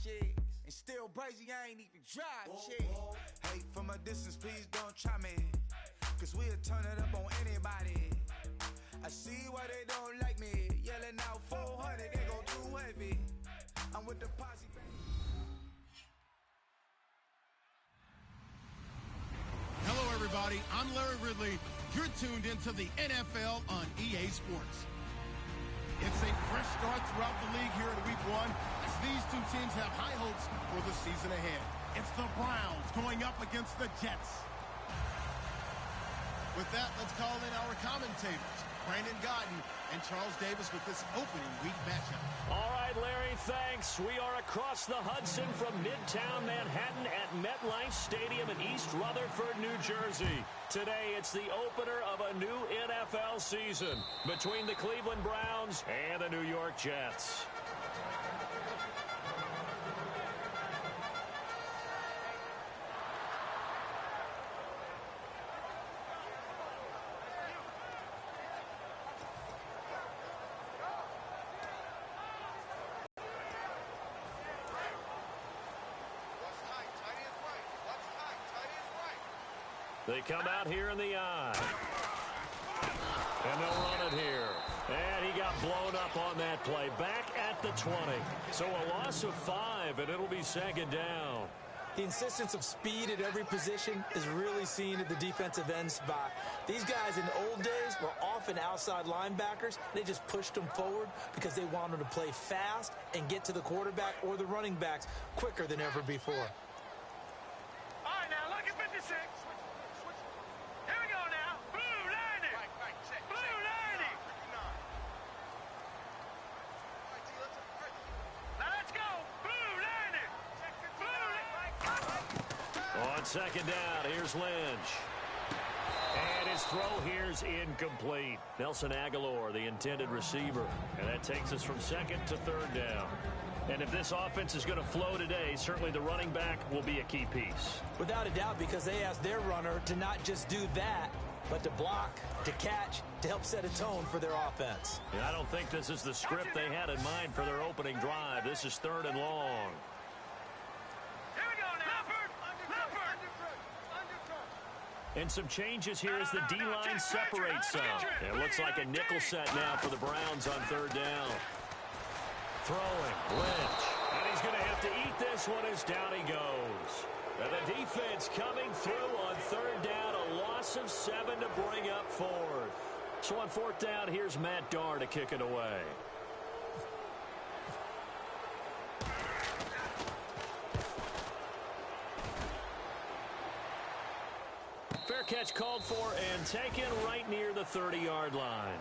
Shit. And still Brazy, I ain't even drive, shit. Hey, from a distance, please don't try me. Cause we'll turn it up on anybody. I see why they don't like me. Yelling out 400, they go too heavy. I'm with the posse, baby. Hello, everybody. I'm Larry Ridley. You're tuned into the NFL on EA Sports. It's a fresh start throughout the league here in Week 1 as these two teams have high hopes for the season ahead. It's the Browns going up against the Jets. With that, let's call in our commentators, Brandon Godden and Charles Davis, with this opening week matchup. All right, Larry, thanks. We are across the Hudson from Midtown Manhattan at MetLife Stadium in East Rutherford, New Jersey. Today, it's the opener of a new NFL season between the Cleveland Browns and the New York Jets. They come out here in the eye. And they'll run it here. And he got blown up on that play. Back at the 20. So a loss of 5, and it'll be second down. The insistence of speed at every position is really seen at the defensive end spot. These guys in the old days were often outside linebackers. They just pushed them forward because they wanted to play fast and get to the quarterback or the running backs quicker than ever before. All right, now look at 56. Here we go now. Blue 90. Blue 90. Now let's go. Blue 90. Blue 90. On second down, here's Lynch. And his throw here's incomplete. Nelson Aguilar, the intended receiver. And that takes us from second to third down. And if this offense is going to flow today, certainly the running back will be a key piece. Without a doubt, because they asked their runner to not just do that, but to block, to catch, to help set a tone for their offense. And I don't think this is the script they had in mind for their opening drive. This is third and long. Here we go now. Leopard. And some changes here as the D-line separates some. It looks like a nickel set now for the Browns on third down. Throwing, Lynch. And he's going to have to eat this one as down he goes. And the defense coming through on third down. A loss of 7 to bring up fourth. So on fourth down, here's Matt Darr to kick it away. Fair catch called for and taken right near the 30-yard line.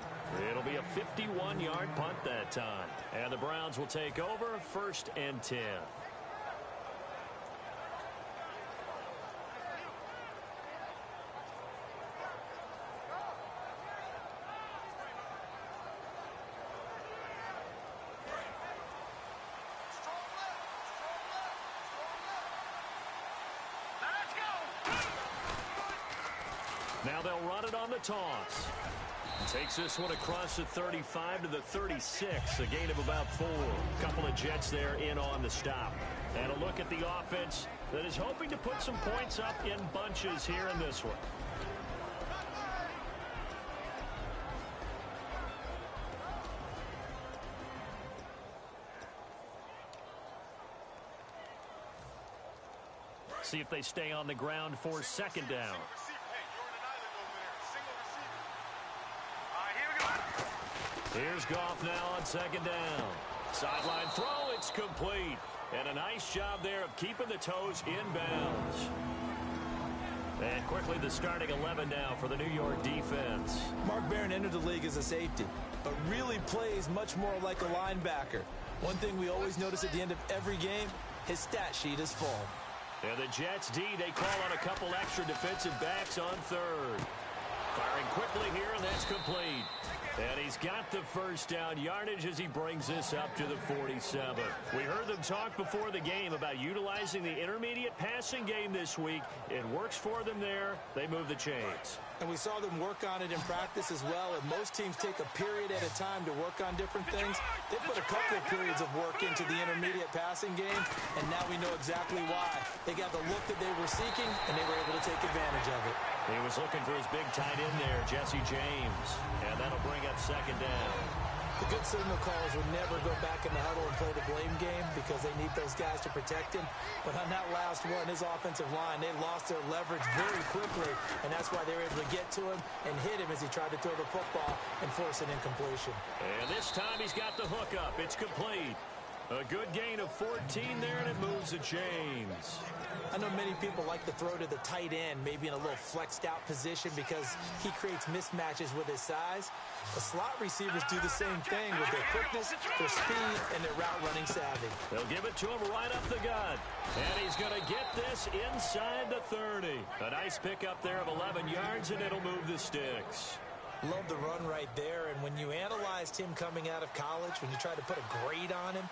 It'll be a 51-yard punt that time. And the Browns will take over, 1st and 10. Now they'll run it on the toss. Takes this one across the 35 to the 36, a gain of about 4. Couple of Jets there in on the stop. And a look at the offense that is hoping to put some points up in bunches here in this one. See if they stay on the ground for second down. Here's Goff now on second down. Sideline throw, it's complete. And a nice job there of keeping the toes inbounds. And quickly the starting 11 now for the New York defense. Mark Barron entered the league as a safety, but really plays much more like a linebacker. One thing we always notice at the end of every game, his stat sheet is full. And the Jets D, they call on a couple extra defensive backs on third. Firing quickly here, and that's complete. And he's got the first down yardage as he brings this up to the 47. We heard them talk before the game about utilizing the intermediate passing game this week. It works for them there. They move the chains. And we saw them work on it in practice as well. And most teams take a period at a time to work on different things. They put a couple of periods of work into the intermediate passing game, and now we know exactly why. They got the look that they were seeking, and they were able to take advantage of it. He was looking for his big tight end there, Jesse James. And that'll bring up second down. The good signal callers would never go back in the huddle and play the blame game because they need those guys to protect him. But on that last one, his offensive line, they lost their leverage very quickly, and that's why they were able to get to him and hit him as he tried to throw the football and force an incompletion. And this time he's got the hook up. It's complete. A good gain of 14 there, and it moves the chains. I know many people like to throw to the tight end, maybe in a little flexed out position because he creates mismatches with his size. The slot receivers do the same thing with their quickness, their speed, and their route running savvy. They'll give it to him right up the gut. And he's going to get this inside the 30. A nice pickup there of 11 yards, and it'll move the sticks. Love the run right there, and when you analyzed him coming out of college, when you tried to put a grade on him,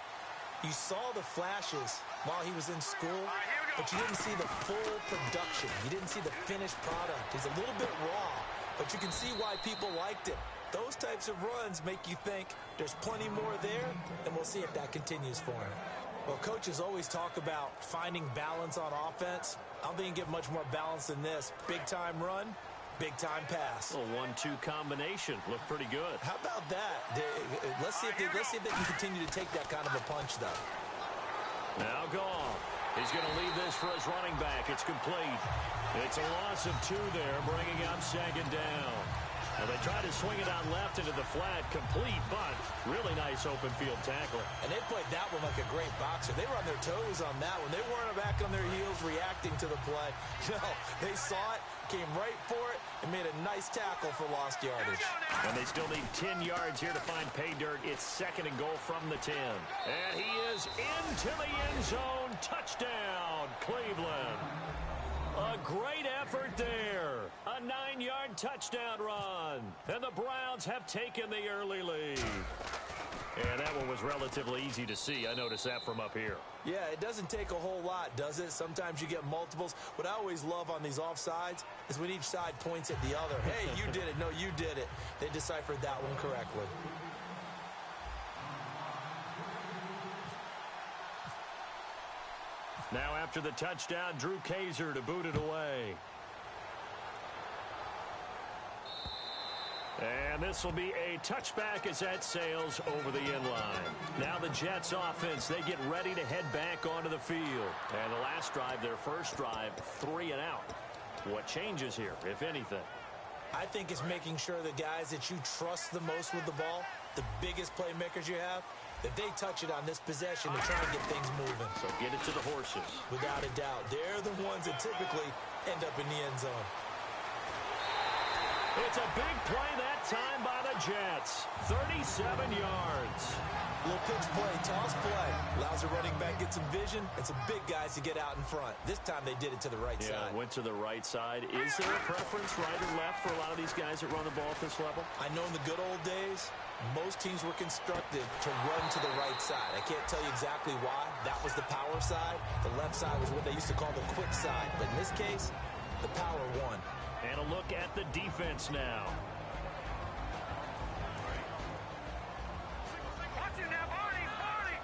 you saw the flashes while he was in school, but you didn't see the full production. You didn't see the finished product. He's a little bit raw, but you can see why people liked him. Those types of runs make you think there's plenty more there, and we'll see if that continues for him. Well, coaches always talk about finding balance on offense. I don't think you can get much more balance than this. Big-time run, big-time pass. A 1-2 combination. Looked pretty good. How about that? Let's see if they can continue to take that kind of a punch, though. Now Goff. He's going to leave this for his running back. It's complete. It's a loss of 2 there, bringing up second down. Well, they tried to swing it out left into the flat, complete, but really nice open field tackle. And they played that one like a great boxer. They were on their toes on that one. They weren't back on their heels reacting to the play. No, they saw it, came right for it, and made a nice tackle for lost yardage. And they still need 10 yards here to find pay dirt. It's second and goal from the 10. And he is into the end zone. Touchdown, Cleveland. A great effort there. A 9-yard touchdown run. And the Browns have taken the early lead. And that one was relatively easy to see. I noticed that from up here. Yeah, it doesn't take a whole lot, does it? Sometimes you get multiples. What I always love on these offsides is when each side points at the other. Hey, you did it. No, you did it. They deciphered that one correctly. Now after the touchdown, Drew Kaiser to boot it away. And this will be a touchback as that sails over the end line. Now the Jets offense, they get ready to head back onto the field. And the last drive, their first drive, 3 and out. What changes here, if anything? I think it's making sure the guys that you trust the most with the ball, the biggest playmakers you have, that they touch it on this possession to try and get things moving. So get it to the horses. Without a doubt. They're the ones that typically end up in the end zone. It's a big play that time by the Jets. 37 yards. Little pitch play, toss play. Allows the running back to get some vision and some big guys to get out in front. This time they did it to the right side. Yeah, went to the right side. Is there a preference, right or left, for a lot of these guys that run the ball at this level? I know in the good old days, most teams were constructed to run to the right side. I can't tell you exactly why. That was the power side. The left side was what they used to call the quick side. But in this case, the power won. And a look at the defense now. Watch it now, Barney, Barney.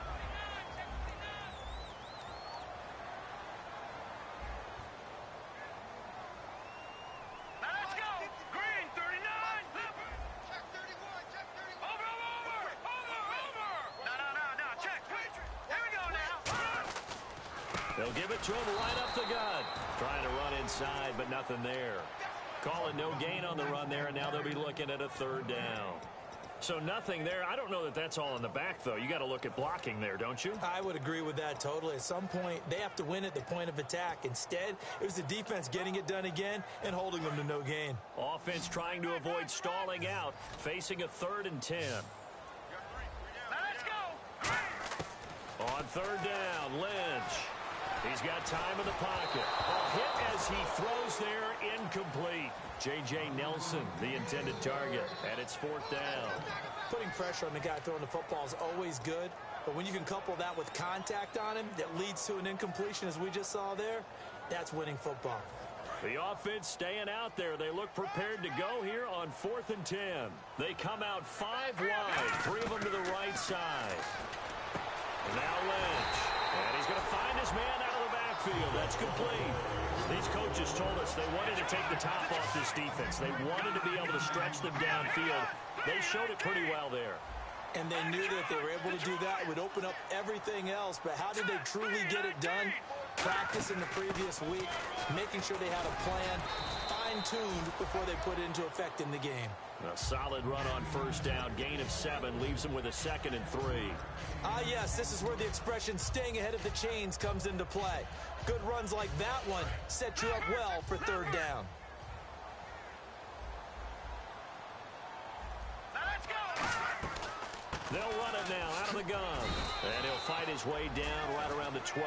Now let's go. Green, 39. Check 31, check 31. Over. No, check. Here we go now. They'll give it to him right up the gut. Trying to run inside, but nothing there. Calling no gain on the run there, and now they'll be looking at a 3rd down. So nothing there. I don't know that that's all in the back, though. You got to look at blocking there, don't you? I would agree with that totally. At some point, they have to win at the point of attack. Instead, it was the defense getting it done again and holding them to no gain. Offense trying to avoid stalling out, facing a 3rd and 10. Now let's go. On 3rd down, Lynch. He's got time in the pocket. A hit as he throws there, incomplete. J.J. Nelson, the intended target, and it's 4th down. Putting pressure on the guy throwing the football is always good, but when you can couple that with contact on him that leads to an incompletion, as we just saw there, that's winning football. The offense staying out there. They look prepared to go here on 4th and 10. They come out 5 wide, 3 of them to the right side. Now Lynch, and he's going to find his man out of the backfield. That's complete. These coaches told us they wanted to take the top off this defense. They wanted to be able to stretch them downfield. They showed it pretty well there. And they knew that if they were able to do that, it would open up everything else. But how did they truly get it done? Practice in the previous week, making sure they had a plan, fine-tuned before they put it into effect in the game. A solid run on 1st down, gain of 7, leaves them with a 2nd and 3. Ah, yes, this is where the expression staying ahead of the chains comes into play. Good runs like that one set you up well for 3rd down. They'll run it now out of the gun. And he'll fight his way down right around the 12.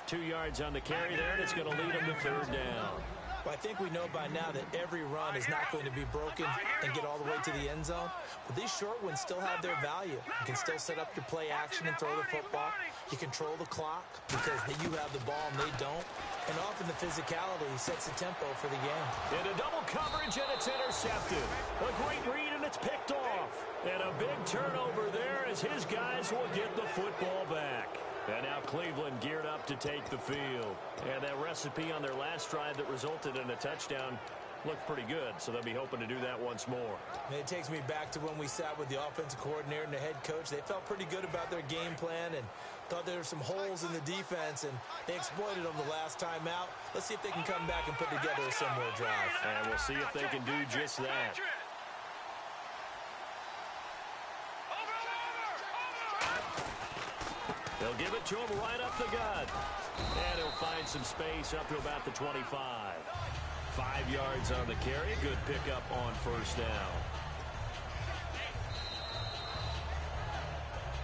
2 yards on the carry there, and it's going to lead him to 3rd down. Well, I think we know by now that every run is not going to be broken and get all the way to the end zone. But these short ones still have their value. You can still set up your play action and throw the football. You control the clock because you have the ball and they don't. And often the physicality sets the tempo for the game. Into double coverage, and it's intercepted. A great read, and it's picked off. And a big turnover there as his guys will get the football back. And now Cleveland geared up to take the field. And that recipe on their last drive that resulted in a touchdown looked pretty good, so they'll be hoping to do that once more. And it takes me back to when we sat with the offensive coordinator and the head coach. They felt pretty good about their game plan and thought there were some holes in the defense, and they exploited them the last time out. Let's see if they can come back and put together a similar drive. And we'll see if they can do just that. They'll give it to him right up the gut. And he'll find some space up to about the 25. 5 yards on the carry. Good pickup on 1st down.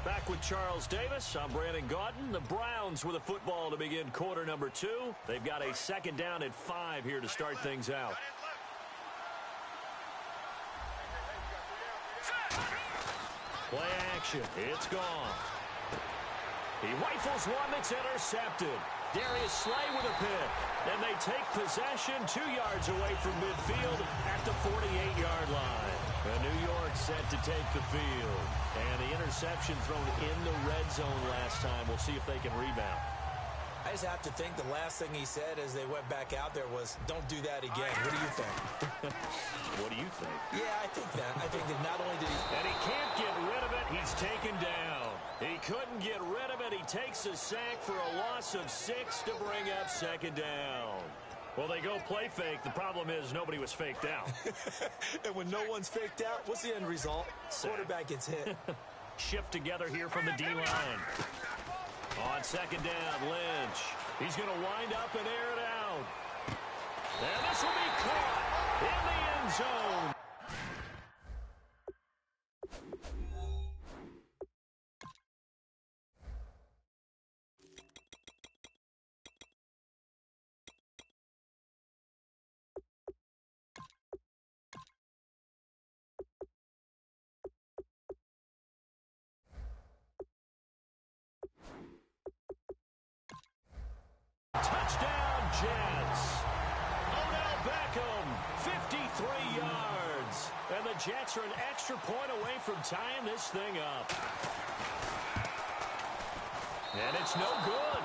Back with Charles Davis. I'm Brandon Gaudin. The Browns with a football to begin quarter number 2. They've got a 2nd down and 5 here to start things out. Play action. It's gone. He rifles one that's intercepted. Darius Slay with a pick. And they take possession 2 yards away from midfield at the 48-yard line. And New York set to take the field. And the interception thrown in the red zone last time. We'll see if they can rebound. I just have to think the last thing he said as they went back out there was, don't do that again. What do you think? What do you think? Yeah, I think that. I think that not only did he... And he can't get rid of it. He's taken down. He couldn't get rid of it. He takes a sack for a loss of 6 to bring up 2nd down. Well, they go play fake. The problem is nobody was faked out. And when no one's faked out, what's the end result? Quarterback gets hit. Shift together here from the D-line. On 2nd down, Lynch. He's going to wind up and air it out. And this will be caught in the end zone. Touchdown, Jets. Odell Beckham, 53 yards. And the Jets are an extra point away from tying this thing up. And it's no good.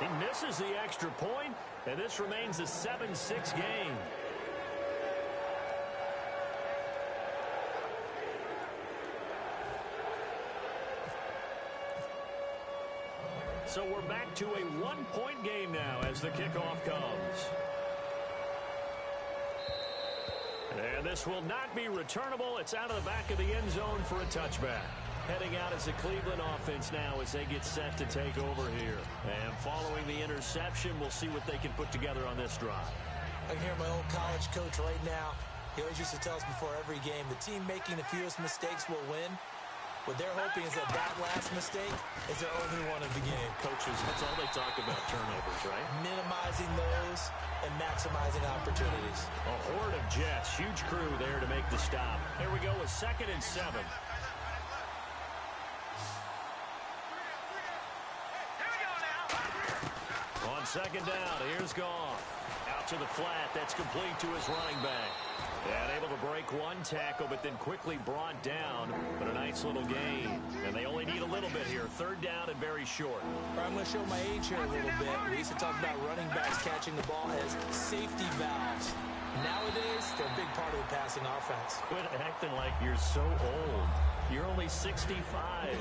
He misses the extra point, and this remains a 7-6 game. So we're back to a 1-point game now as the kickoff comes. And this will not be returnable. It's out of the back of the end zone for a touchback. Heading out as the Cleveland offense now as they get set to take over here. And following the interception, we'll see what they can put together on this drive. I can hear my old college coach right now. He always used to tell us before every game, the team making the fewest mistakes will win. What they're hoping is that last mistake is their only one of the game. Coaches turnovers. That's all they talk about, turnovers, right? Minimizing those and maximizing opportunities. A horde of Jets. Huge crew there to make the stop. Here we go with 2nd and 7. On 2nd down, here's Goff. Out to the flat. That's complete to his running back. And able to break one tackle, but then quickly brought down. But a nice little gain. And they only need a little bit here. 3rd down and very short. I'm going to show my age here a little bit. We used to talk about running backs catching the ball as safety valves. Nowadays, they're a big part of the passing offense. Quit acting like you're so old. You're only 65.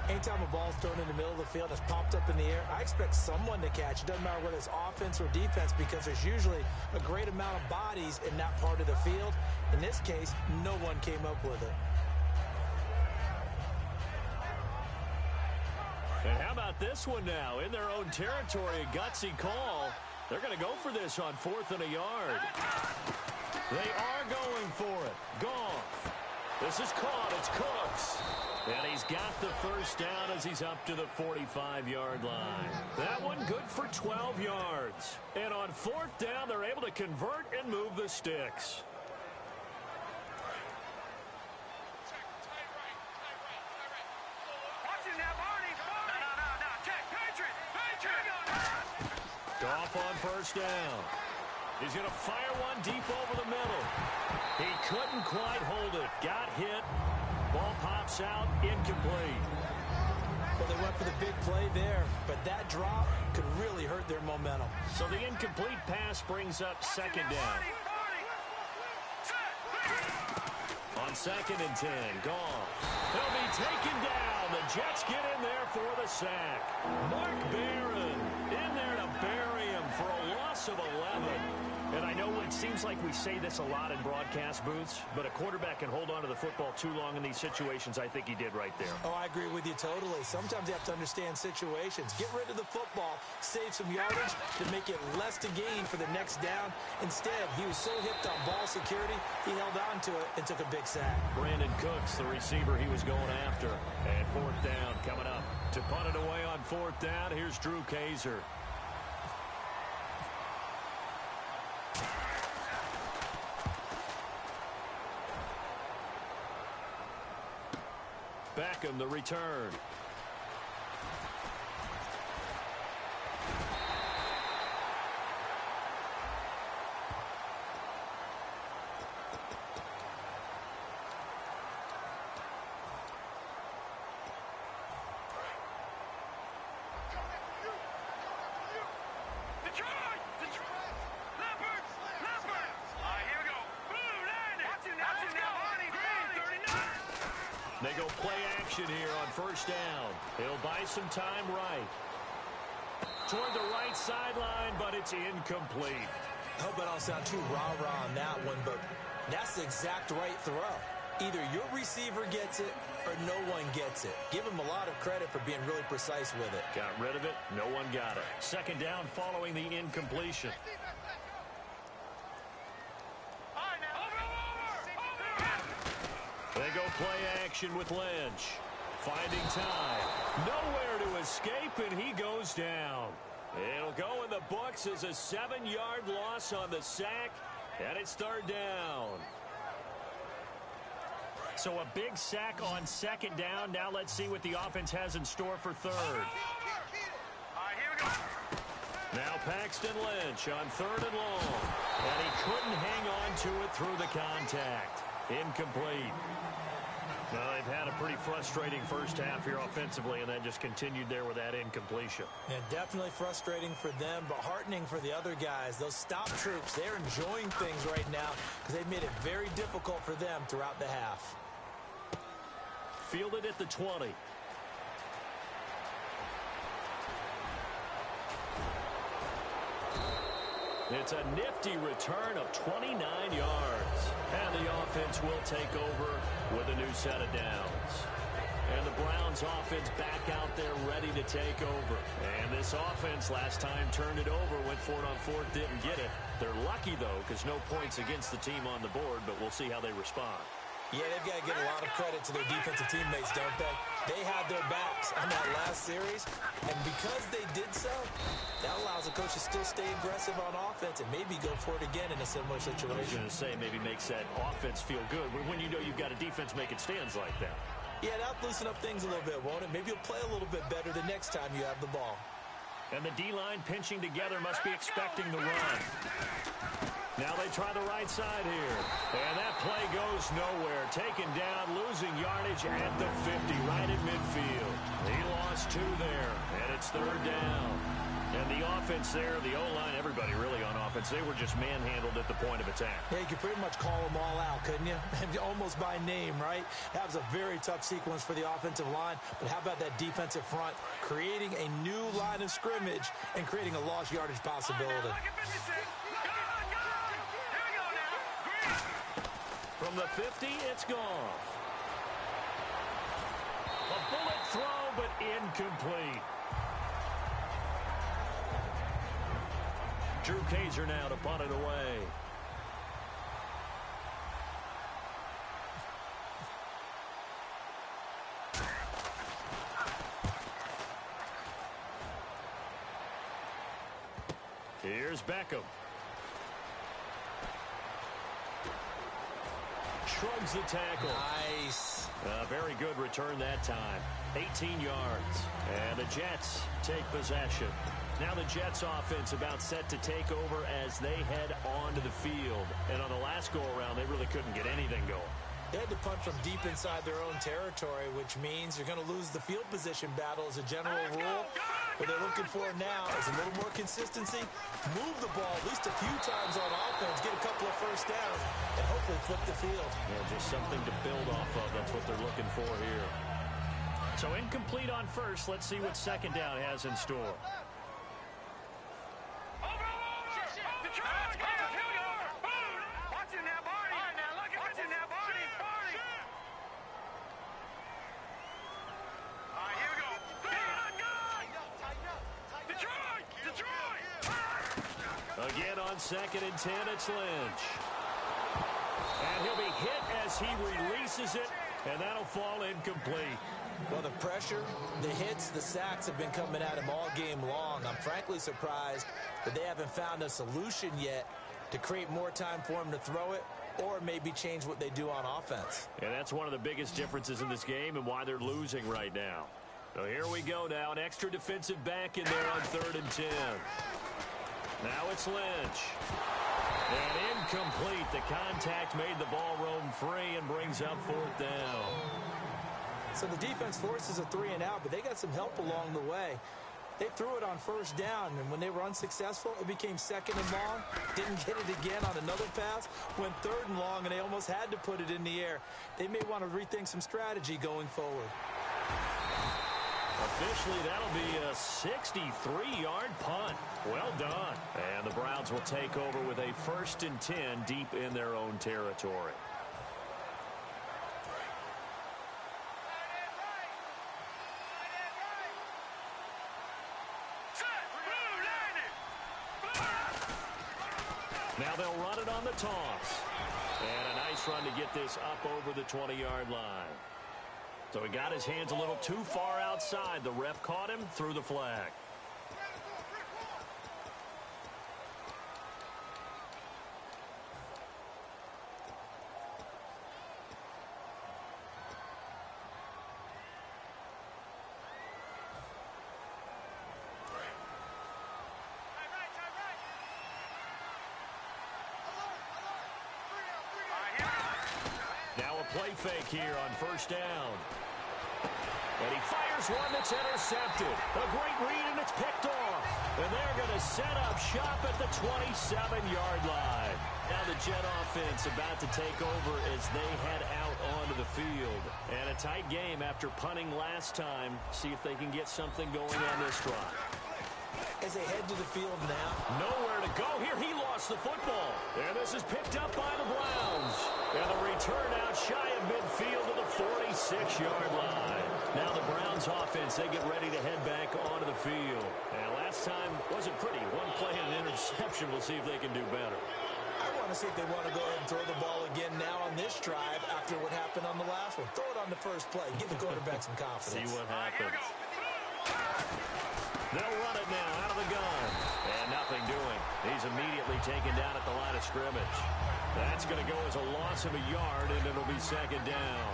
Anytime a ball's thrown in the middle of the field and it's popped up in the air, I expect someone to catch. It doesn't matter whether it's offense or defense, because there's usually a great amount of bodies in that part of the field. In this case, no one came up with it. And how about this one now? In their own territory, a gutsy call. They're going to go for this on 4th and a yard. They are going for it. Goff. This is caught. It's Cooks. And he's got the first down as he's up to the 45-yard line. That one good for 12 yards. And on 4th down, they're able to convert and move the sticks. Goff on 1st down. He's going to fire one deep over the middle. He couldn't quite hold it. Got hit. Ball pops out, incomplete. Well, they went for the big play there, but that drop could really hurt their momentum. So the incomplete pass brings up 2nd down. On 2nd and 10, Goff. He'll be taken down. The Jets get in there for the sack. Mark Barron in there to bury him for a loss of 11. And I know it seems like we say this a lot in broadcast booths, but a quarterback can hold on to the football too long in these situations. I think he did right there. Oh, I agree with you totally. Sometimes you have to understand situations. Get rid of the football, save some yardage to make it less to gain for the next down. Instead, he was so hipped on ball security, he held on to it and took a big sack. Brandon Cooks, the receiver he was going after. And 4th down coming up. To punt it away on 4th down, here's Drew Kaiser. Beckham, the return. They go play action here on 1st down. He'll buy some time right. Toward the right sideline, but it's incomplete. I hope I don't sound too rah-rah on that one, but that's the exact right throw. Either your receiver gets it or no one gets it. Give him a lot of credit for being really precise with it. Got rid of it. No one got it. 2nd down following the incompletion. They go play action with Lynch. Finding time. Nowhere to escape, and he goes down. It'll go in the books as a 7-yard loss on the sack, and it's 3rd down. So a big sack on 2nd down. Now let's see what the offense has in store for 3rd. Now Paxton Lynch on 3rd and long. And he couldn't hang on to it through the contact. Incomplete. Well, they've had a pretty frustrating first half here offensively, and then just continued there with that incompletion. Yeah, definitely frustrating for them, but heartening for the other guys. Those stop troops, they're enjoying things right now because they've made it very difficult for them throughout the half. Fielded at the 20. It's a nifty return of 29 yards. And the offense will take over with a new set of downs. And the Browns offense back out there ready to take over. And this offense last time turned it over, went for it on 4th, didn't get it. They're lucky, though, because no points against the team on the board, but we'll see how they respond. Yeah, they've got to get a lot of credit to their defensive teammates, don't they? They had their backs on that last series, and because they did so, that allows the coach to still stay aggressive on offense and maybe go for it again in a similar situation. I was going to say, maybe makes that offense feel good when you know you've got a defense making stands like that. Yeah, that'll loosen up things a little bit, won't it? Maybe you'll play a little bit better the next time you have the ball. And the D-line pinching together must be expecting the run. Now they try the right side here. And that play goes nowhere. Taken down, losing yardage at the 50, right at midfield. He lost 2 there, and it's 3rd down. And the offense there, the O-line, everybody really on offense, they were just manhandled at the point of attack. Yeah, you could pretty much call them all out, couldn't you? Almost by name, right? That was a very tough sequence for the offensive line. But how about that defensive front creating a new line of scrimmage and creating a lost yardage possibility? From the 50, it's gone. A bullet throw, but incomplete. Drew Kaiser now to punt it away. Here's Beckham. Shrugs the tackle. Nice. A very good return that time. 18 yards. And the Jets take possession. Now the Jets offense about set to take over as they head onto the field. And on the last go-around, they really couldn't get anything going. They had to punt from deep inside their own territory, which means you're going to lose the field position battle as a general rule. What they're looking for now is a little more consistency, move the ball at least a few times on offense, get a couple of first downs, and hopefully flip the field. Yeah, just something to build off of. That's what they're looking for here. So incomplete on first. Let's see what second down has in store. Again on 2nd and 10, it's Lynch. And he'll be hit as he releases it, and that'll fall incomplete. Well, the pressure, the hits, the sacks have been coming at him all game long. I'm frankly surprised that they haven't found a solution yet to create more time for him to throw it or maybe change what they do on offense. And that's one of the biggest differences in this game and why they're losing right now. So here we go now, an extra defensive back in there on 3rd and 10. Now it's Lynch. And incomplete. The contact made the ball roam free and brings up 4th down. So the defense forces a 3 and out, but they got some help along the way. They threw it on 1st down, and when they were unsuccessful, it became 2nd and long. Didn't get it again on another pass. Went 3rd and long, and they almost had to put it in the air. They may want to rethink some strategy going forward. Officially, that'll be a 63-yard punt. Well done. And the Browns will take over with a 1st and 10 deep in their own territory. Now they'll run it on the toss. And a nice run to get this up over the 20-yard line. So he got his hands a little too far outside. The ref caught him, threw the flag. Now a play fake here on 1st down. And he fires one that's intercepted. A great read, and it's picked off. And they're going to set up shop at the 27-yard line. Now the Jet offense about to take over as they head out onto the field. And a tight game after punting last time. See if they can get something going on this drive. As they head to the field now. Nowhere to go here. He lost the football. And this is picked up by the Browns. And the return out shy of midfield to the 46-yard line. Now the Browns offense, they get ready to head back onto the field. And last time wasn't pretty. One play and an interception. We'll see if they can do better. I want want to see if they want to go ahead and throw the ball again now on this drive after what happened on the last one. Throw it on the first play. Give the quarterback some confidence. See what happens. They'll run it now out of the gun. And nothing doing. He's immediately taken down at the line of scrimmage. That's going to go as a loss of a yard, and it'll be second down.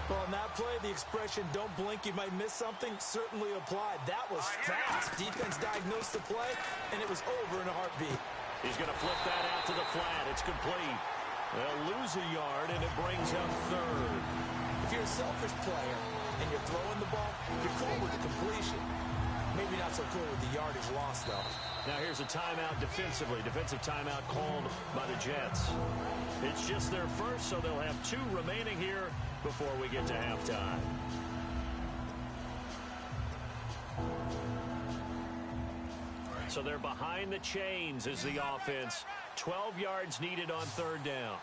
Well, on that play, the expression, don't blink, you might miss something, certainly applied. That was fast. Defense diagnosed the play, and it was over in a heartbeat. He's going to flip that out to the flat. It's complete. They'll lose a yard, and it brings up third. If you're a selfish player and you're throwing the ball, you're cool with the completion. Maybe not so cool with the yardage loss, though. Now here's a timeout defensively. Defensive timeout called by the Jets. It's just their first, so they'll have 2 remaining here before we get to halftime. So they're behind the chains as the offense. 12 yards needed on third down.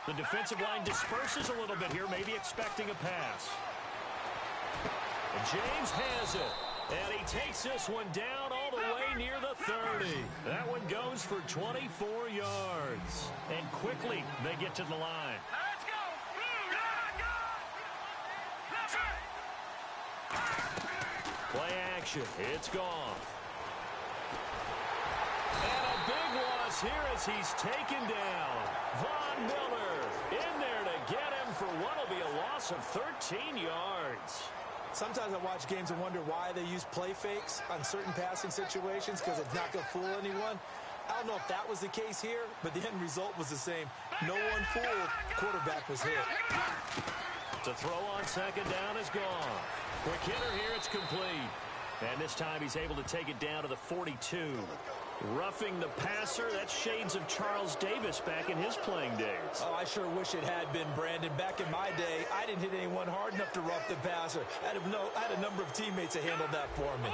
The defensive line disperses a little bit here, maybe expecting a pass. And James has it. And he takes this one down all the way near the 30. That one goes for 24 yards. And quickly, they get to the line. Let's go! Play action. It's gone. And a big loss here as he's taken down. Von Miller in there to get him for what will be a loss of 13 yards. Sometimes I watch games and wonder why they use play fakes on certain passing situations because it's not going to fool anyone. I don't know if that was the case here, but the end result was the same. No one fooled. Quarterback was hit. To throw on second down is gone. Quick hitter here, it's complete. And this time he's able to take it down to the 42. Roughing the passer, that's shades of Charles Davis back in his playing days. Oh, I sure wish it had been, Brandon. Back in my day, I didn't hit anyone hard enough to rough the passer. I had a number of teammates that handled that for me.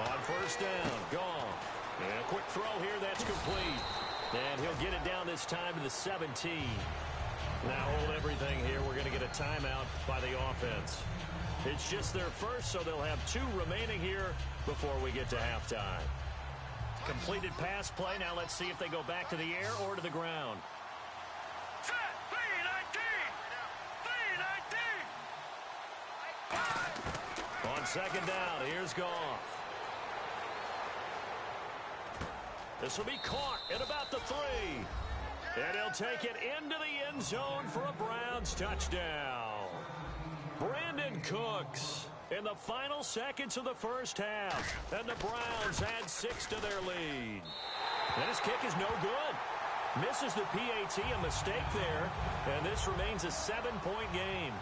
On first down, gone. And a quick throw here, that's complete. And he'll get it down this time to the 17. Now hold everything here. We're going to get a timeout by the offense. It's just their first, so they'll have 2 remaining here before we get to halftime. Completed pass play. Now let's see if they go back to the air or to the ground. Set, 3-19. On second down, here's Goff. This will be caught at about the 3. And he'll take it into the end zone for a Browns touchdown. Brandon Cooks in the final seconds of the first half. And the Browns add 6 to their lead. And his kick is no good. Misses the PAT, a mistake there. And this remains a 7-point game.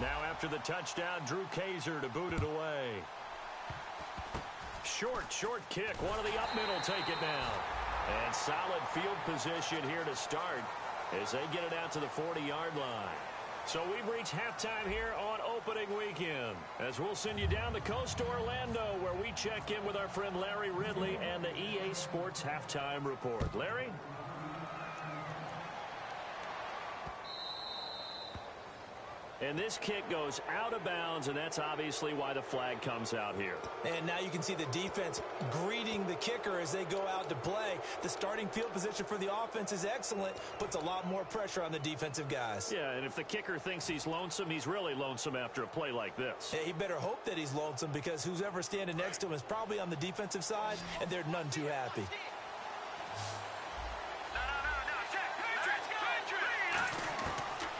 Now after the touchdown, Drew Kaiser to boot it away. Short kick. One of the up middle take it now. And solid field position here to start as they get it out to the 40-yard line. So we've reached halftime here on opening weekend, as we'll send you down the coast to Orlando, where we check in with our friend Larry Ridley and the EA Sports Halftime Report. Larry? And this kick goes out of bounds, and that's obviously why the flag comes out here. And now you can see the defense greeting the kicker as they go out to play. The starting field position for the offense is excellent, puts a lot more pressure on the defensive guys. Yeah, and if the kicker thinks he's lonesome, he's really lonesome after a play like this. Yeah, he better hope that he's lonesome, because who's ever standing next to him is probably on the defensive side, and they're none too happy.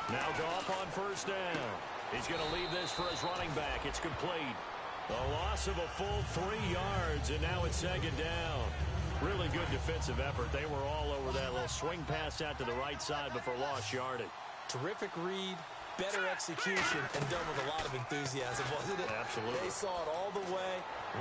Now Goff on first down. He's going to leave this for his running back. It's complete. A loss of a full 3 yards, and now it's second down. Really good defensive effort. They were all over that little swing pass out to the right side before lost yardage. Terrific read, better execution, and done with a lot of enthusiasm, wasn't it? Absolutely. They saw it all the way,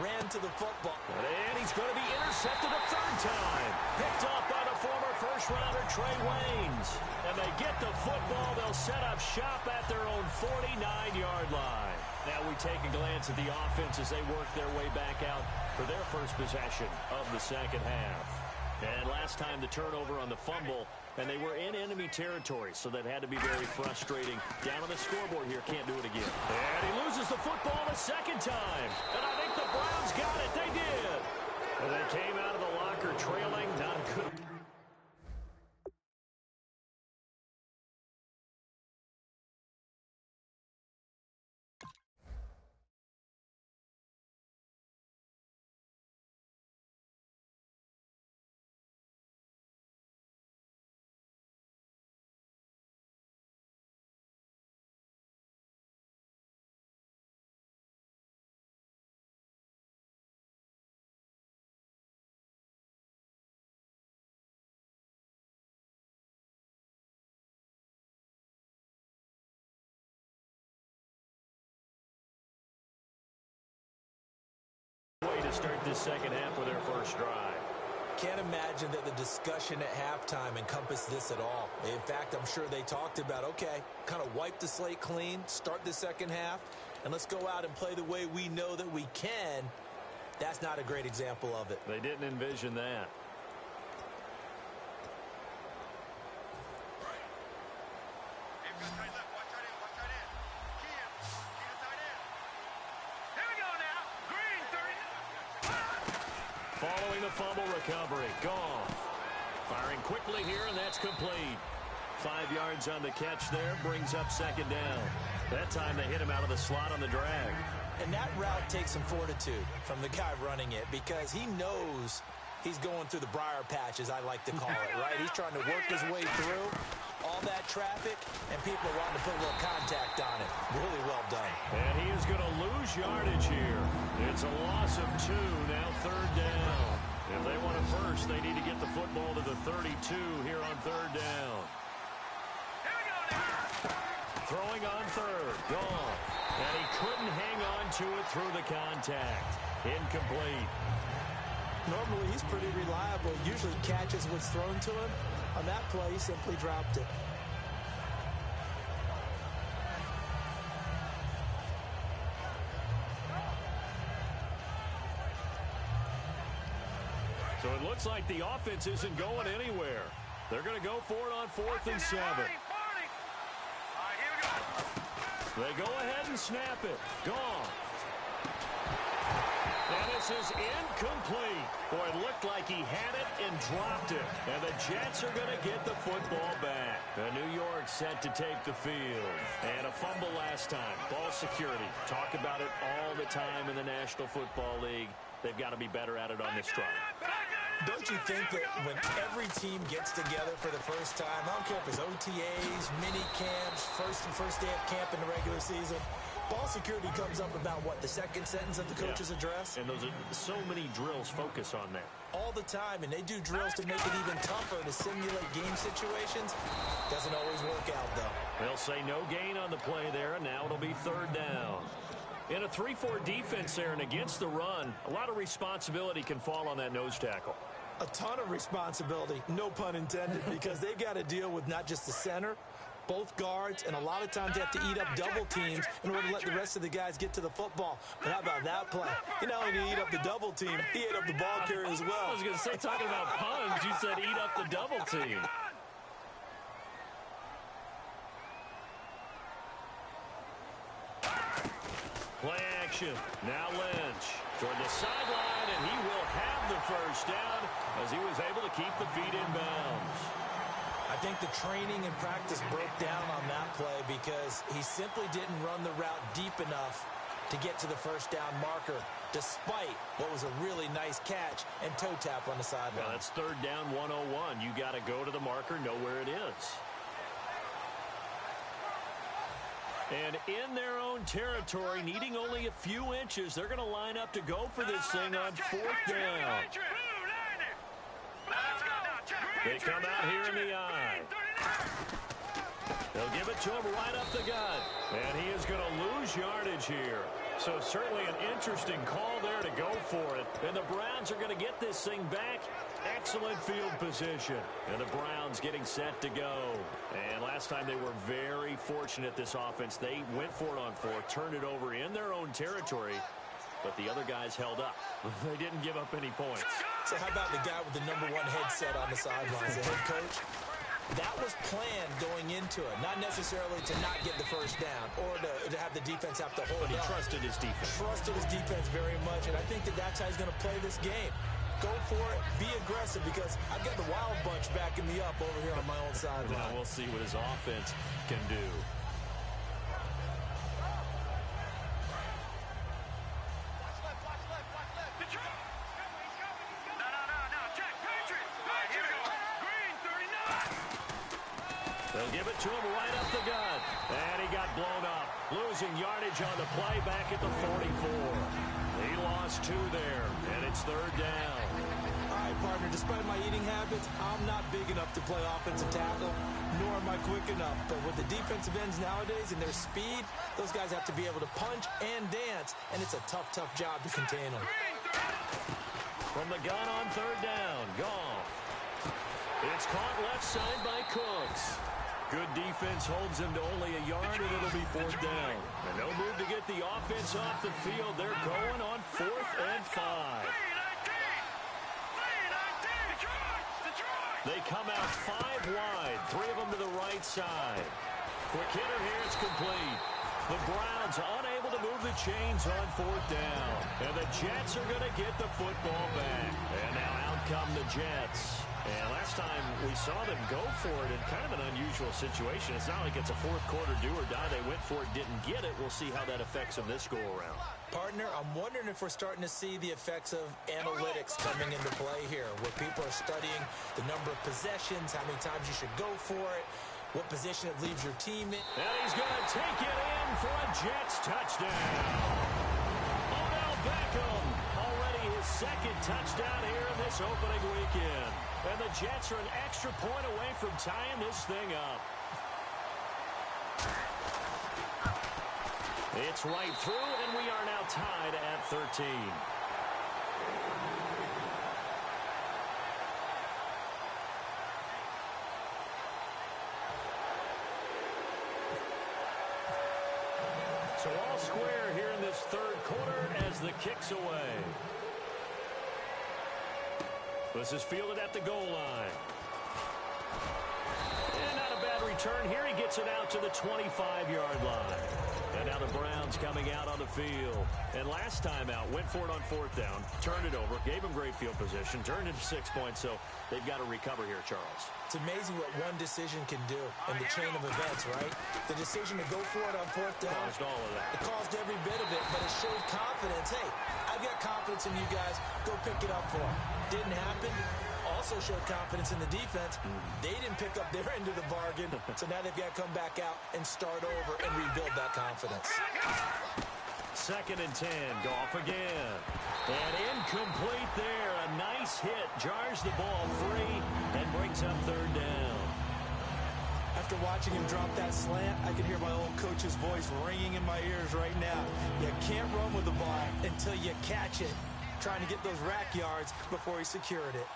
ran to the football. And he's going to be intercepted a 3rd time. Picked off by the former first-rounder Trey Waynes. And they get the football. They'll set up shop at their own 49-yard line. Now we take a glance at the offense as they work their way back out for their first possession of the second half. And last time the turnover on the fumble, and they were in enemy territory, so that had to be very frustrating. Down on the scoreboard here, can't do it again. And he loses the football a second time. And I think the Browns got it. They did. And they came out of the locker trailing. Not good. Way to start this second half with their first drive. Can't imagine that the discussion at halftime encompassed this at all. In fact, I'm sure they talked about, okay, kind of wipe the slate clean, start the second half, and let's go out and play the way we know that we can. That's not a great example of it. They didn't envision that. Following the fumble recovery, Goff firing quickly here, and that's complete. 5 yards on the catch there, brings up second down. That time they hit him out of the slot on the drag. And that route takes some fortitude from the guy running it, because he knows he's going through the briar patch, as I like to call it, right? He's trying to work his way through all that traffic, and people are wanting to put a little contact on it. Really well done. And he is going to lose yardage here. It's a loss of 2, now third down. If they want it first, they need to get the football to the 32 here on third down. Throwing on third, Goff. And he couldn't hang on to it through the contact. Incomplete. Normally, he's pretty reliable. Usually catches what's thrown to him. On that play, he simply dropped it. So it looks like the offense isn't going anywhere. They're going to go for it on 4th and 7. They go ahead and snap it. Gone. And this is incomplete. Boy, it looked like he had it and dropped it. And the Jets are going to get the football back. New York set to take the field. And a fumble last time. Ball security. Talk about it all the time in the National Football League. They've got to be better at it on this drive. Don't you think that when every team gets together for the first time, I don't care if it's OTAs, mini camps, first day of camp in the regular season, ball security comes up about, what, the second sentence of the coach's address? And those are so many drills focus on that. All the time, and they do drills to make it even tougher to simulate game situations. Doesn't always work out, though. They'll say no gain on the play there, and now it'll be third down. In a 3-4 defense there and against the run, a lot of responsibility can fall on that nose tackle. A ton of responsibility, no pun intended, because they've got to deal with not just the center, both guards, and a lot of times they have to eat up double teams in order to let the rest of the guys get to the football. But how about that play? He not only did he eat up the double team, he ate up the ball carrier as well. I was going to say, talking about puns, you said eat up the double team. Play action. Now Lynch toward the sideline, and he will have the first down as he was able to keep the feet in bounds. I think the training and practice broke down on that play because he simply didn't run the route deep enough to get to the first down marker, despite what was a really nice catch and toe tap on the sideline. Well, that's third down 101. You got to go to the marker, know where it is. And in their own territory, needing only a few inches, they're going to line up to go for this thing on 4th down. They come out here in the eye. They'll give it to him right up the gut. And he is going to lose yardage here. So certainly an interesting call there to go for it. And the Browns are going to get this thing back. Excellent field position. And the Browns getting set to go. And last time they were very fortunate, this offense. They went for it on 4th, turned it over in their own territory. but the other guys held up. They didn't give up any points. So how about the guy with the #1 headset on the sidelines, the head coach? That was planned going into it, not necessarily to not get the first down or to have the defense have to hold But he up. trusted his defense. Trusted his defense very much, and I think that's how he's going to play this game. Go for it, be aggressive, because I've got the wild bunch backing me up over here on my own sideline. Now we'll see what his offense can do. They'll give it to him right up the gut. And he got blown up. Losing yardage on the play back at the 44. He lost 2 there, and it's 3rd down. All right, partner, despite my eating habits, I'm not big enough to play offensive tackle, nor am I quick enough. But with the defensive ends nowadays and their speed, those guys have to be able to punch and dance, and it's a tough, tough job to contain them. From the gun on 3rd down, Goff. It's caught left side by Cooks. Good defense holds him to only a yard, and it'll be 4th down. And no move to get the offense off the field. They're going on 4th and 5. They come out 5 wide, 3 of them to the right side. Quick hitter here, it's complete. The Browns unable to move the chains on 4th down. And the Jets are going to get the football back. And now out come the Jets. And last time we saw them go for it in kind of an unusual situation. It's not like it's a 4th quarter do or die. They went for it, didn't get it. We'll see how that affects them this go-around. Partner, I'm wondering if we're starting to see the effects of analytics coming into play here, where people are studying the number of possessions, how many times you should go for it, what position it leaves your team in. And he's going to take it in for a Jets touchdown. Odell Beckham, already his 2nd touchdown here in this opening weekend. And the Jets are an extra point away from tying this thing up. It's right through, and we are now tied at 13. So all square here in this 3rd quarter as the kick's away. This is fielded at the goal line. And not a bad return here. He gets it out to the 25-yard line. And now the Browns coming out on the field. And last time out, went for it on 4th down, turned it over, gave him great field position, turned it to 6 points, so they've got to recover here, Charles. It's amazing what one decision can do in the chain of events, right? The decision to go for it on 4th down. Caused all of that. It caused every bit of it, but it showed confidence. Hey, I've got confidence in you guys. Go pick it up for them. Didn't happen. Also showed confidence in the defense. They didn't pick up their end of the bargain, so now they've got to come back out and start over and rebuild that confidence. 2nd and 10, Goff again. And incomplete there. A nice hit. Jars the ball free and brings up 3rd down. After watching him drop that slant, I can hear my old coach's voice ringing in my ears right now. You can't run with the ball until you catch it. Trying to get those rack yards before he secured it.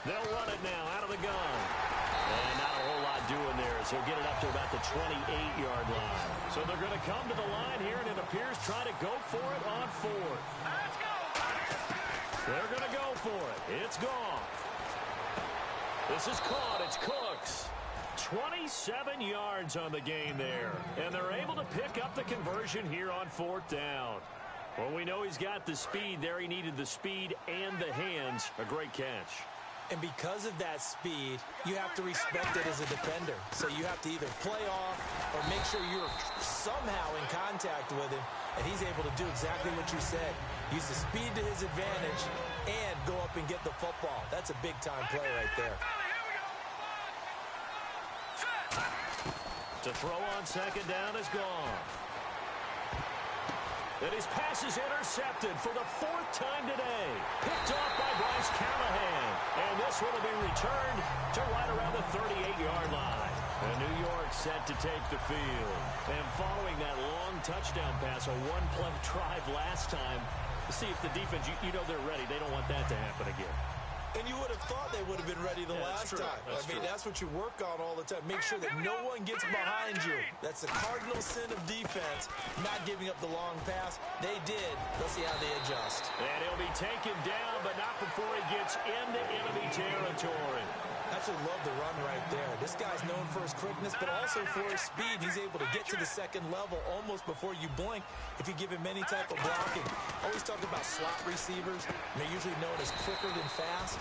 They'll run it now out of the gun. And not a whole lot doing there as he'll get it up to about the 28-yard line. So they're going to come to the line here, and it appears try to go for it on 4th. They're going to go for it. It's gone. This is caught. It's Cooks. 27 yards on the game there. And they're able to pick up the conversion here on 4th down. Well, we know he's got the speed there. He needed the speed and the hands. A great catch. And because of that speed, you have to respect it as a defender. So you have to either play off or make sure you're somehow in contact with him. And he's able to do exactly what you said. Use the speed to his advantage and go up and get the football. That's a big-time play right there. To throw on 2nd down is gone. And his pass is intercepted for the 4th time today. Picked off by Bryce Callahan. And this one will be returned to right around the 38-yard line. And New York set to take the field. And following that long touchdown pass, a one-play drive last time, see if the defense, you know they're ready. They don't want that to happen again. And you would have thought they would have been ready the last time. That's what you work on all the time. Make sure that no one gets behind you. That's the cardinal sin of defense, not giving up the long pass. They did. Let's see how they adjust. And he'll be taken down, but not before he gets into enemy territory. I actually love the run right there. This guy's known for his quickness, but also for his speed. He's able to get to the second level almost before you blink if you give him any type of blocking. Always talk about slot receivers, and they're usually known as quicker than fast.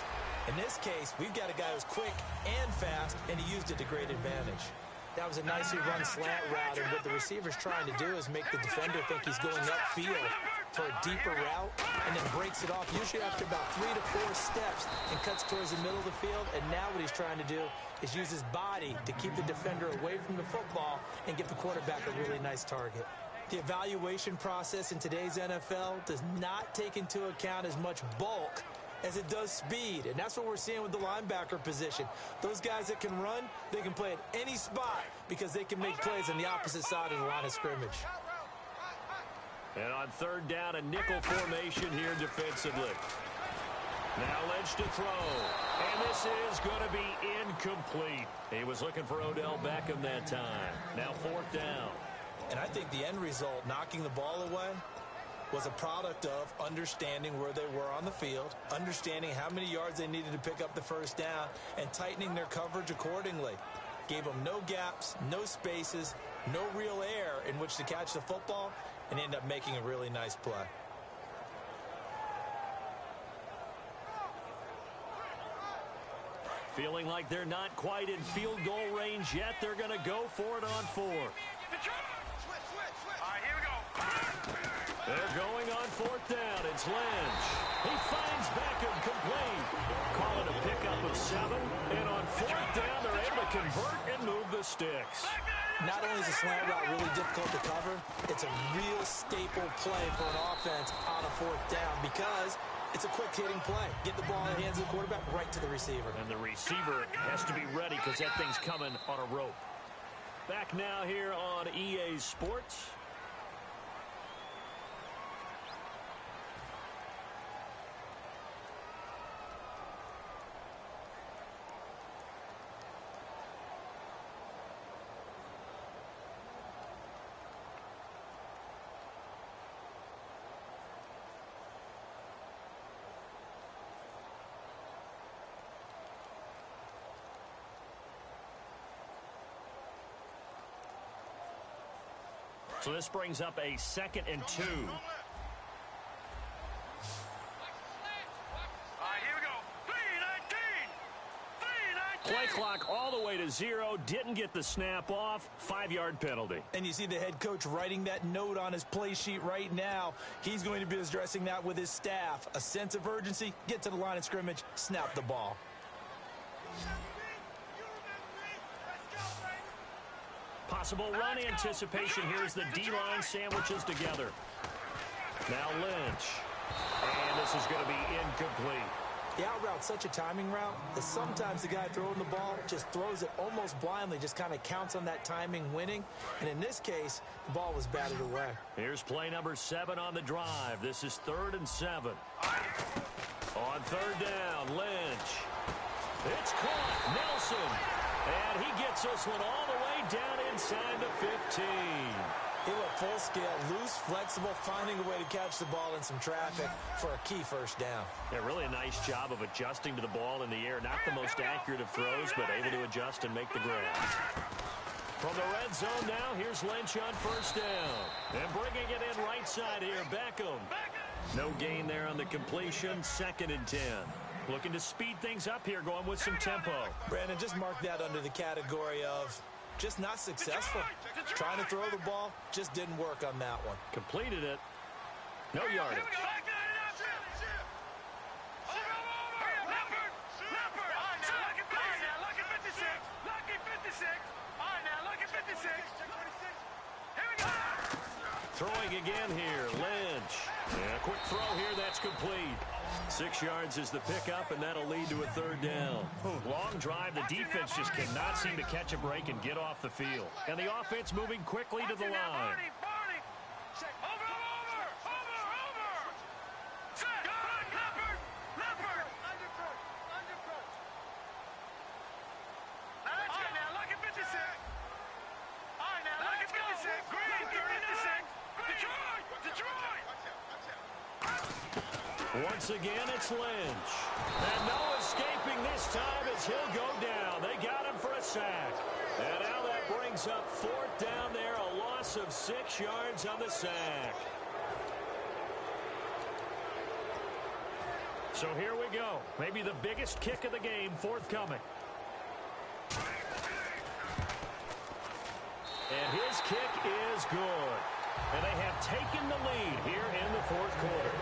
In this case, we've got a guy who's quick and fast, and he used it to great advantage. That was a nicely run slant route, and what the receiver's trying to do is make the defender think he's going upfield for a deeper route, and then breaks it off, usually after about 3 to 4 steps, and cuts towards the middle of the field. And now what he's trying to do is use his body to keep the defender away from the football and give the quarterback a really nice target. The evaluation process in today's NFL does not take into account as much bulk as it does speed, and that's what we're seeing with the linebacker position. Those guys that can run, they can play at any spot because they can make plays on the opposite side of the line of scrimmage. And on third down, a nickel formation here defensively. Now Lynch to throw. And this is going to be incomplete. He was looking for Odell Beckham that time. Now fourth down. And I think the end result, knocking the ball away, was a product of understanding where they were on the field, understanding how many yards they needed to pick up the first down, and tightening their coverage accordingly. Gave them no gaps, no spaces, no real air in which to catch the football, and end up making a really nice play. Feeling like they're not quite in field goal range yet. They're going to go for it on fourth. All right, here we go. They're going on fourth down. It's Lynch. He finds Beckham complete. Call it a pickup of 7. And on fourth down, they're able to convert and move the sticks. Not only is the slant route really difficult to cover, it's a real staple play for an offense on a fourth down because it's a quick-hitting play. Get the ball in the hands of the quarterback right to the receiver. And the receiver has to be ready because that thing's coming on a rope. Back now here on EA Sports. So this brings up a 2nd and 2. All right, here we go. 3-19. Play clock all the way to 0. Didn't get the snap off. 5-yard penalty. And you see the head coach writing that note on his play sheet right now. He's going to be addressing that with his staff. A sense of urgency, get to the line of scrimmage, snap the ball. Possible run anticipation. Here's the D-line sandwiches together. Now Lynch. And this is going to be incomplete. The out route's such a timing route that sometimes the guy throwing the ball just throws it almost blindly, just kind of counts on that timing winning. And in this case, the ball was batted away. Here's play number 7 on the drive. This is 3rd and 7. On third down, Lynch. It's caught. Nelson. And he gets this one all the way down inside the 15. He looked full scale, loose, flexible, finding a way to catch the ball in some traffic for a key first down. Yeah, really a nice job of adjusting to the ball in the air. Not the most accurate of throws, but able to adjust and make the grab. From the red zone now, here's Lynch on first down. And bringing it in right side here, Beckham. No gain there on the completion, 2nd and 10. Looking to speed things up here, going with some tempo. Brandon, just mark that under the category of just not successful. Trying to throw the ball, just didn't work on that one. Completed it. No yardage. Throwing again here, Lynch. And a quick throw here, that's complete. 6 yards is the pickup, and that'll lead to a 3rd down. Long drive. The defense just cannot seem to catch a break and get off the field. And the offense moving quickly to the line. Once again, it's Lynch. And no escaping this time as he'll go down. They got him for a sack. And now that brings up 4th down there, a loss of 6 yards on the sack. So here we go. Maybe the biggest kick of the game forthcoming. And his kick is good. And they have taken the lead here in the 4th quarter.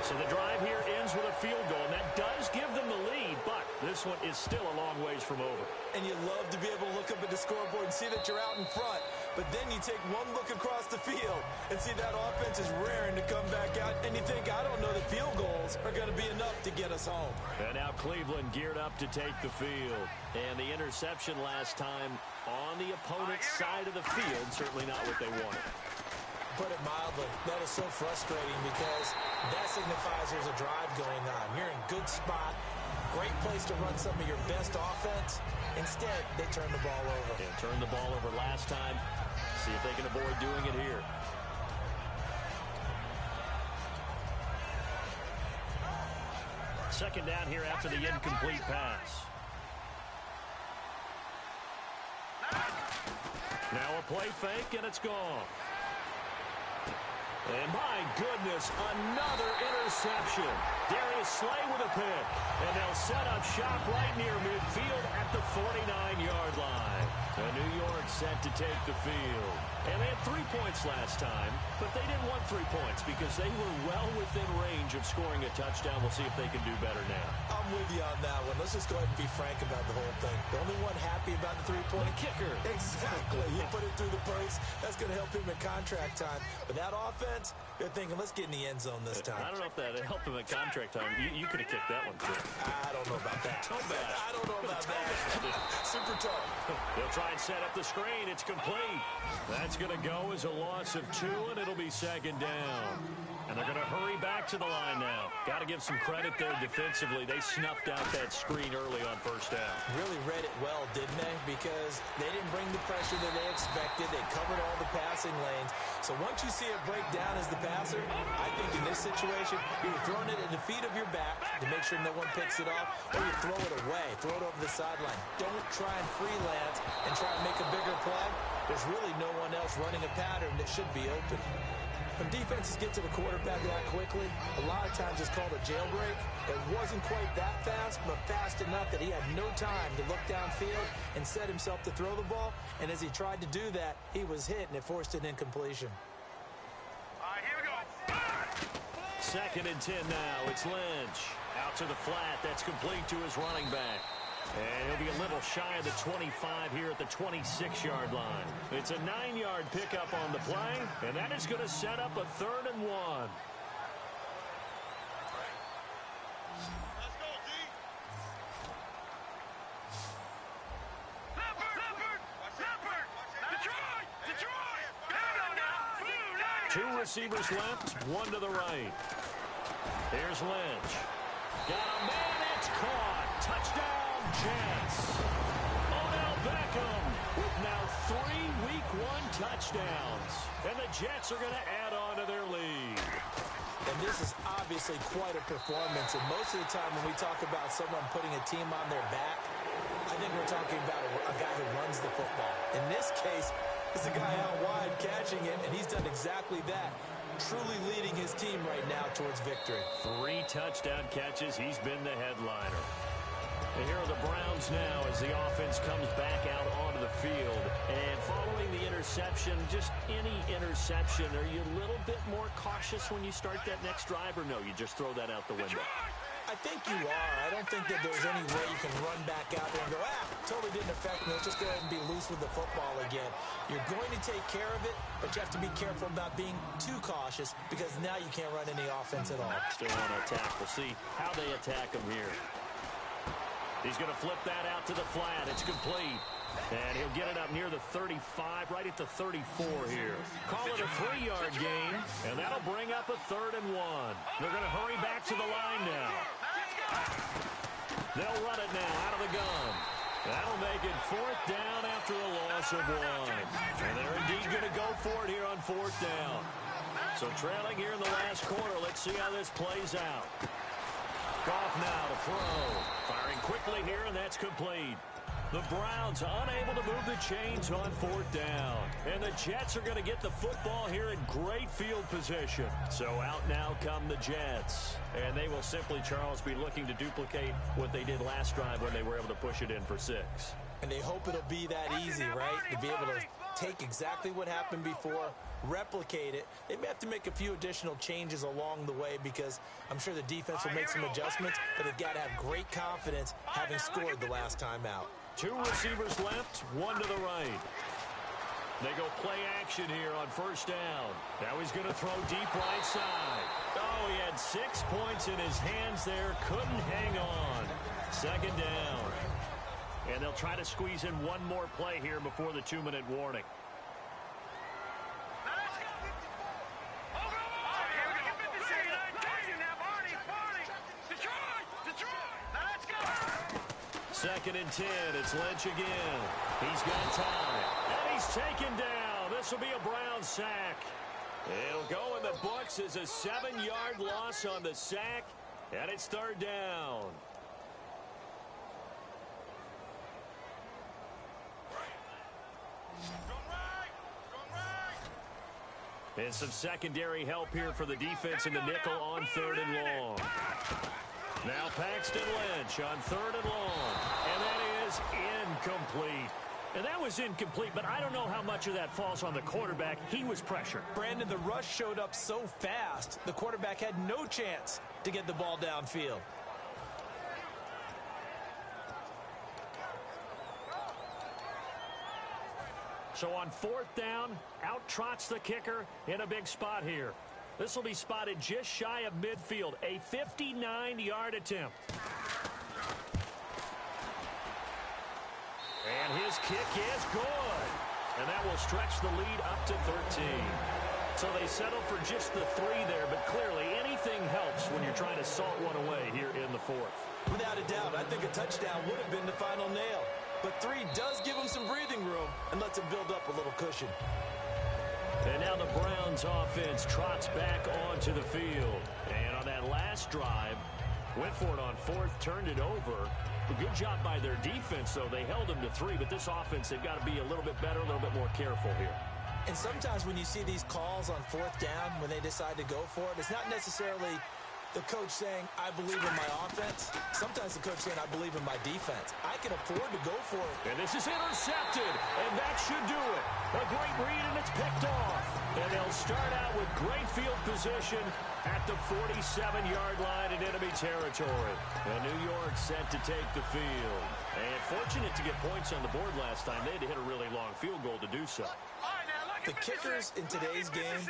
So the drive here ends with a field goal, and that does give them the lead, but this one is still a long ways from over. And you love to be able to look up at the scoreboard and see that you're out in front, but then you take one look across the field and see that offense is raring to come back out, and you think, I don't know that field goals are going to be enough to get us home. And now Cleveland geared up to take the field. And the interception last time on the opponent's side of the field, certainly not what they wanted. Put it mildly, that is so frustrating because that signifies there's a drive going on. You're in good spot, great place to run some of your best offense. Instead, they turn the ball over. Yeah, turned the ball over last time. See if they can avoid doing it here. Second down here after the incomplete pass. Now a play fake, and it's gone. And my goodness, another interception. Darius Slay with a pick. And they'll set up shop right near midfield at the 49-yard line. And New York set to take the field. And they had 3 points last time, but they didn't want 3 points because they were well within range of scoring a touchdown. We'll see if they can do better now. I'm with you on that one. Let's just go ahead and be frank about the whole thing. The only one happy about the 3-point kicker. Exactly. You put it through the post. That's going to help him in contract time. But that offense, you're thinking, let's get in the end zone this time. I don't know if that helped him at contract time. You could have kicked that one, too. I don't know about that. Toe bad. I don't know about that. Super tough. They'll try and set up the screen. It's complete. That's going to go as a loss of 2, and it'll be second down. And they're going to hurry back to the line now. Got to give some credit there defensively. They snuffed out that screen early on first down. Really read it well, didn't they? Because they didn't bring the pressure that they expected. They covered all the passing lanes. So once you see it break down as the passer, I think in this situation, you're throwing it at the feet of your back to make sure no one picks it off, or you throw it away, throw it over the sideline. Don't try and freelance and try and make a bigger play. There's really no one else running a pattern that should be open. When defenses get to the quarterback that quickly, a lot of times it's called a jailbreak. It wasn't quite that fast, but fast enough that he had no time to look downfield and set himself to throw the ball. And as he tried to do that, he was hit, and it forced an incompletion. All right, here we go. Second and 10 now. It's Lynch. Out to the flat. That's complete to his running back. And he'll be a little shy of the 25 here at the 26-yard line. It's a 9-yard pickup on the play, and that is going to set up a 3rd and 1. Let's go, D. Leopard! Detroit! Come on now! Two receivers left, one to the right. Here's Lynch. Got a man, it's caught. Touchdown, Jets. Odell Beckham with now 3 Week 1 touchdowns. And the Jets are going to add on to their lead. And this is obviously quite a performance. And most of the time when we talk about someone putting a team on their back, I think we're talking about a guy who runs the football. In this case, it's a guy out wide catching it, and he's done exactly that. Truly leading his team right now towards victory. 3 touchdown catches. He's been the headliner. And here are the Browns now as the offense comes back out onto the field. And following the interception, just any interception, are you a little bit more cautious when you start that next drive, or no, you just throw that out the window? I think you are. I don't think that there's any way you can run back out there and go, totally didn't affect me. Let's just go ahead and be loose with the football again. You're going to take care of it, but you have to be careful about being too cautious because now you can't run any offense at all. Still want to attack. We'll see how they attack him here. He's going to flip that out to the flat. It's complete. And he'll get it up near the 35, right at the 34 here. Call it a 3-yard gain, and that'll bring up a 3rd and 1. They're going to hurry back to the line now. They'll run it now out of the gun. That'll make it 4th down after a loss of 1. And they're indeed going to go for it here on 4th down. So trailing here in the last quarter. Let's see how this plays out. Goff now to throw. Firing quickly here, and that's complete. The Browns unable to move the chains on 4th down. And the Jets are going to get the football here in great field position. So out now come the Jets. And they will simply, Charles, be looking to duplicate what they did last drive when they were able to push it in for 6. And they hope it'll be that easy, right? To be able to take exactly what happened before, replicate it. They may have to make a few additional changes along the way because I'm sure the defense will make some adjustments, but they've got to have great confidence having scored the last time out. 2 receivers left, 1 to the right. They go play action here on 1st down. Now he's going to throw deep right side. Oh, he had 6 points in his hands there. Couldn't hang on. 2nd down. And they'll try to squeeze in 1 more play here before the 2-minute warning. Second and 10. It's Lynch again. He's got time. And he's taken down. This will be a Brown sack. It'll go in the books as a 7-yard loss on the sack. And it's 3rd down. And some secondary help here for the defense in the nickel on 3rd and long. Now Paxton Lynch on 3rd and long. And that is incomplete. And that was incomplete, but I don't know how much of that falls on the quarterback. He was pressured. Brandon, the rush showed up so fast, the quarterback had no chance to get the ball downfield. So on 4th down, out trots the kicker in a big spot here. This will be spotted just shy of midfield, a 59-yard attempt. And his kick is good. And that will stretch the lead up to 13. So they settle for just the 3 there, but clearly anything helps when you're trying to salt one away here in the 4th. Without a doubt, I think a touchdown would have been the final nail. But 3 does give him some breathing room and lets him build up a little cushion. And now the Browns offense trots back onto the field. And on that last drive, went for it on 4th, turned it over. A good job by their defense, though. They held them to 3, but this offense, they've got to be a little bit better, a little bit more careful here. And sometimes when you see these calls on 4th down, when they decide to go for it, it's not necessarily the coach saying, I believe in my offense. Sometimes the coach saying, I believe in my defense. I can afford to go for it. And this is intercepted, and that should do it. A great read, and it's picked off. And they'll start out with great field position at the 47-yard line in enemy territory. And New York set to take the field. And fortunate to get points on the board last time. They had to hit a really long field goal to do so. The kickers in today's game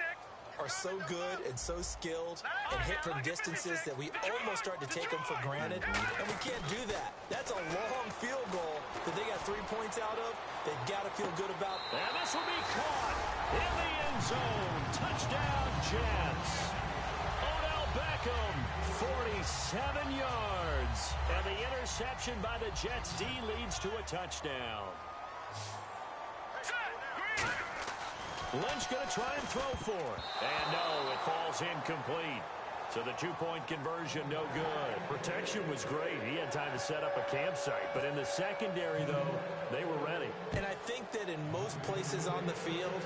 are so good and so skilled and hit from distances that we almost start to take them for granted, and we can't do that. That's a long field goal that they got 3 points out of. They've got to feel good about. And this will be caught in the end zone. Touchdown, Jets. Odell Beckham, 47 yards. And the interception by the Jets D leads to a touchdown. Lynch going to try and throw for it. And no, it falls incomplete. So the 2-point conversion, no good. Protection was great. He had time to set up a campsite. But in the secondary, though, they were ready. And I think that in most places on the field,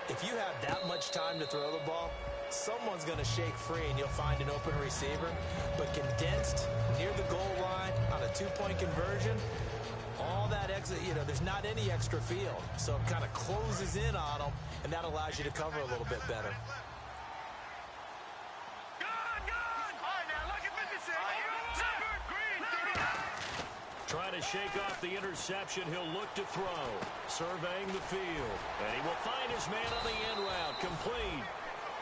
if you have that much time to throw the ball, someone's going to shake free and you'll find an open receiver. But condensed near the goal line on a 2-point conversion, all that exit, there's not any extra field. So it kind of closes in on them, and that allows you to cover a little bit better. Trying to shake off the interception, he'll look to throw. Surveying the field. And he will find his man on the end route. Complete.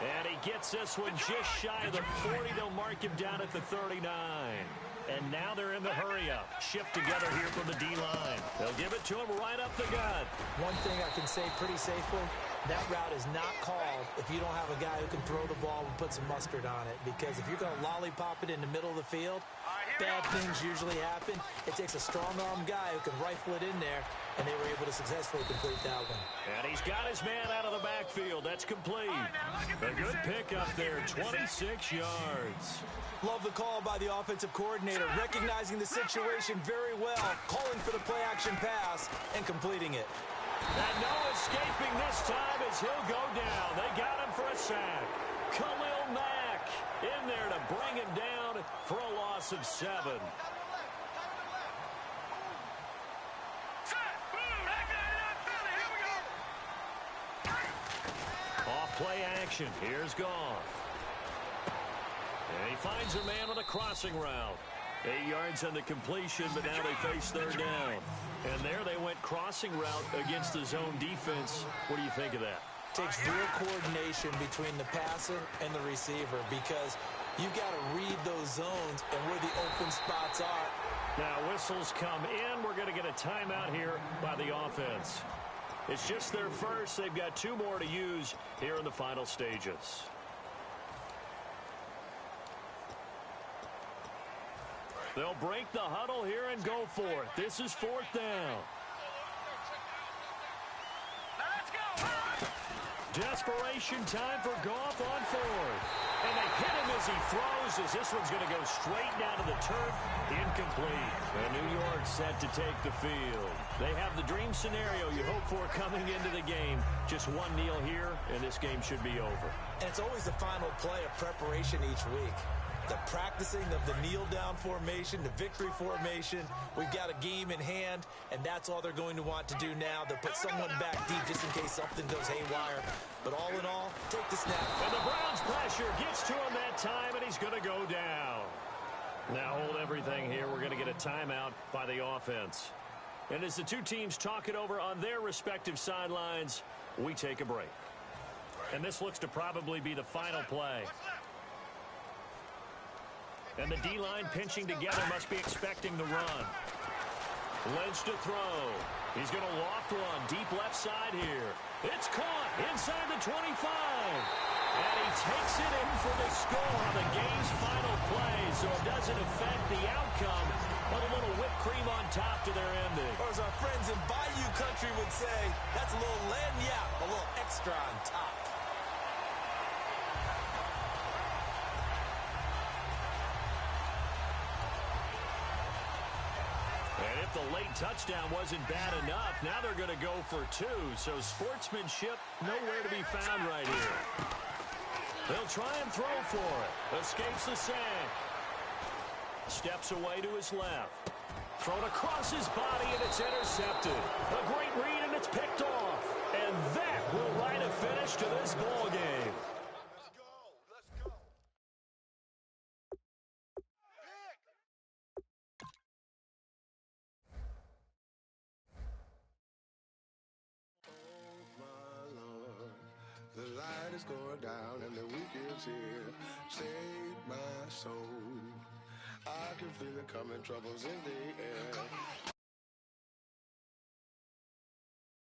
And he gets this one just shy of the 40. They'll mark him down at the 39. And now they're in the hurry-up. Shift together here from the D-line. They'll give it to him right up the gut. One thing I can say pretty safely, That route is not called if you don't have a guy who can throw the ball and put some mustard on it, because if you're going to lollipop it in the middle of the field, bad things usually happen. It takes a strong-arm guy who can rifle it in there, and they were able to successfully complete that one. And he's got his man out of the backfield. That's complete. A good pickup there, 26 yards. Love the call by the offensive coordinator, recognizing the situation very well, calling for the play-action pass, and completing it. And no escaping this time as he'll go down. They got him for a sack. Khalil Mack in there to bring him down for a loss of 7. Off play action. Here's Goff. And he finds a man on a crossing route. 8 yards on the completion, but now they face third down. And there they went crossing route against the zone defense. What do you think of that? Takes real coordination between the passer and the receiver, because you've got to read those zones and where the open spots are. Now whistles come in. We're going to get a timeout here by the offense. It's just their first. They've got 2 more to use here in the final stages. They'll break the huddle here and go for it. This is 4th down. Let's go. Desperation time for Goff on 4th. And they hit him as he throws, as this one's going to go straight down to the turf. Incomplete. And New York set to take the field. They have the dream scenario you hope for coming into the game. Just one kneel here, and this game should be over. And it's always the final play of preparation each week. The practicing of the kneel-down formation, the victory formation. We've got a game in hand, and that's all they're going to want to do now. They'll put someone back deep just in case something goes haywire. But all in all, take the snap. And the Browns pressure gets to him that time, and he's going to go down. Now hold everything here. We're going to get a timeout by the offense. And as the 2 teams talk it over on their respective sidelines, we take a break. And this looks to probably be the final play. And the D-line pinching together must be expecting the run. Lynch to throw. He's going to loft one deep left side here. It's caught inside the 25. And he takes it in for the score on the game's final play, so it doesn't affect the outcome, but a little whipped cream on top to their ending. Or as our friends in Bayou Country would say, that's a little lagniappe, a little extra on top. And if the late touchdown wasn't bad enough, now they're going to go for 2. So sportsmanship nowhere to be found right here. They'll try and throw for it. Escapes the sack. Steps away to his left. Thrown across his body, and it's intercepted. A great read, and it's picked off. And that will write a finish to this ball game. The light is going down and the weekend's here. Save my soul. I can feel it coming, troubles in the air.